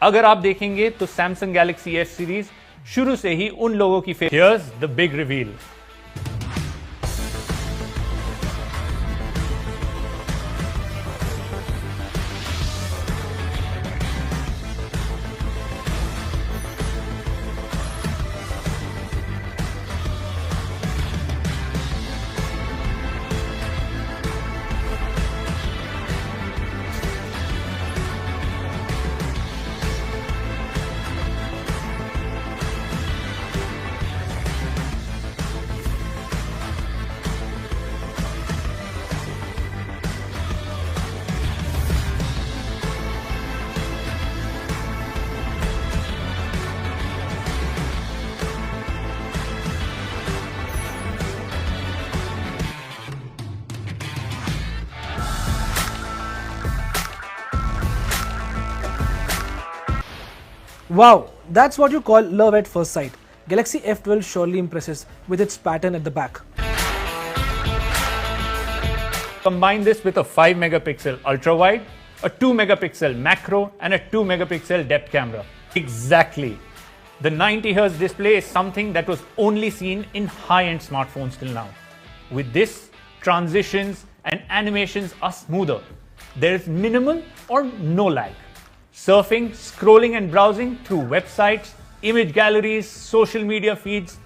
अगर आप देखेंगे तो सैमसंग गैलेक्सी एफ सीरीज शुरू से ही उन लोगों की here's the big reveal. Wow, that's what you call love at first sight. Galaxy F12 surely impresses with its pattern at the back. Combine this with a 5 megapixel ultra wide, a 2 megapixel macro, and a 2 megapixel depth camera. Exactly. The 90 Hz display is something that was only seen in high-end smartphones till now. With this, transitions and animations are smoother. There is minimal or no lag. Surfing, scrolling and browsing through websites, image galleries, social media feeds,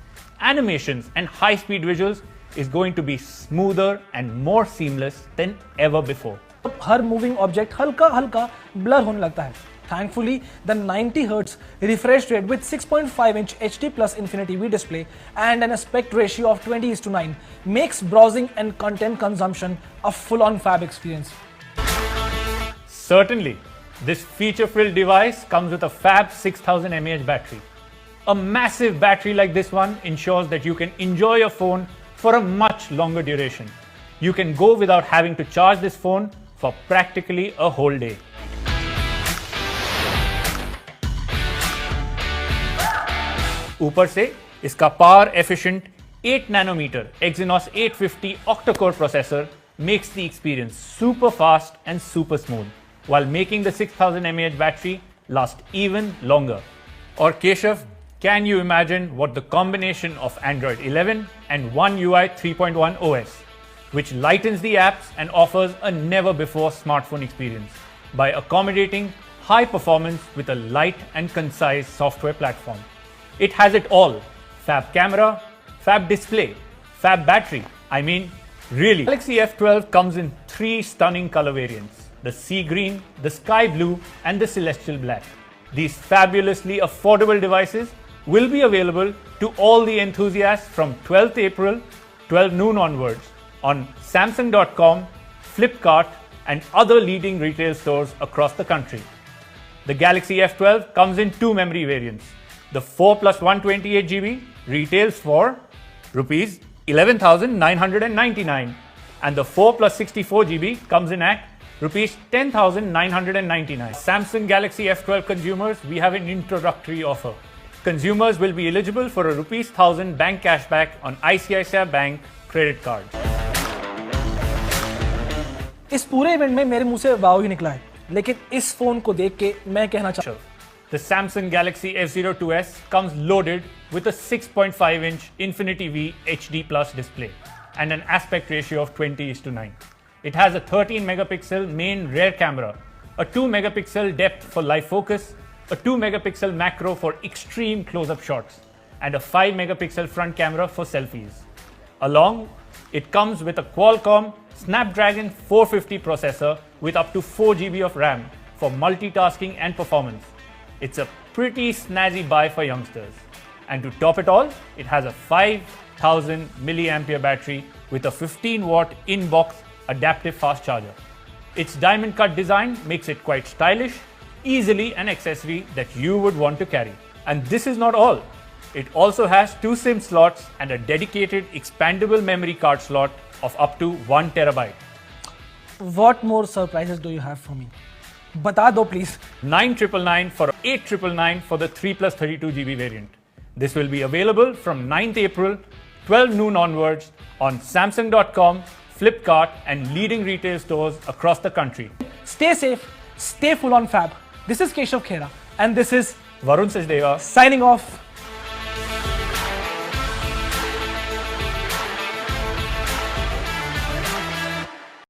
animations and high-speed visuals is going to be smoother and more seamless than ever before. Her moving object हल्का हल्का blur होने लगता है. Thankfully, the 90 Hz refresh rate with 6.5-inch HD Plus Infinity V display and an aspect ratio of 20:9 makes browsing and content consumption a full-on fab experience. Certainly, this feature-filled device comes with a fab 6000 mAh battery. A massive battery like this one ensures that you can enjoy your phone for a much longer duration. You can go without having to charge this phone for practically a whole day. ऊपर से इसका power efficient 8 nanometer Exynos 850 octa-core processor makes the experience super fast and super smooth, while making the 6000 mAh battery last even longer. Or Keshav, can you imagine what the combination of Android 11 and One UI 3.1 OS, which lightens the apps and offers a never-before smartphone experience by accommodating high performance with a light and concise software platform. It has it all: fab camera, fab display, fab battery. I mean, really. Galaxy F12 comes in 3 stunning color variants: the sea green, the sky blue, and the celestial black. These fabulously affordable devices will be available to all the enthusiasts from 12th April, 12 noon onwards on Samsung.com, Flipkart, and other leading retail stores across the country. The Galaxy F12 comes in 2 memory variants. The 4 plus 128GB retails for Rs 11,999 and the 4 plus 64GB comes in at Rs 10,999. Samsung Galaxy F12 consumers, we have an introductory offer. Consumers will be eligible for a Rs 1,000 bank cashback on ICICI Bank credit card. इस पूरे event में मेरे मुंह से वाव ही निकला है, लेकिन इस फोन को देख के मैं कहना चाहता हूं. The Samsung Galaxy F02s comes loaded with a 6.5-inch Infinity V HD Plus display and an aspect ratio of 20:9. It has a 13 megapixel main rear camera, a 2 megapixel depth for live focus, a 2 megapixel macro for extreme close-up shots, and a 5 megapixel front camera for selfies. Along, it comes with a Qualcomm Snapdragon 450 processor with up to 4GB of RAM for multitasking and performance. It's a pretty snazzy buy for youngsters. And to top it all, it has a 5000 milliampere battery with a 15-watt in-box adaptive fast charger. Its diamond cut design makes it quite stylish, easily an accessory that you would want to carry. And this is not all. It also has 2 SIM slots and a dedicated expandable memory card slot of up to 1 terabyte. What more surprises do you have for me? बता दो please. 9,999 for 8,999 for the 3 plus 32GB variant. This will be available from 9th April, 12 noon onwards on Samsung.com, Flipkart, and leading retail stores across the country. Stay safe, stay full on fab. This is Keshav Khera, And this is Varun Sachdeva. signing off.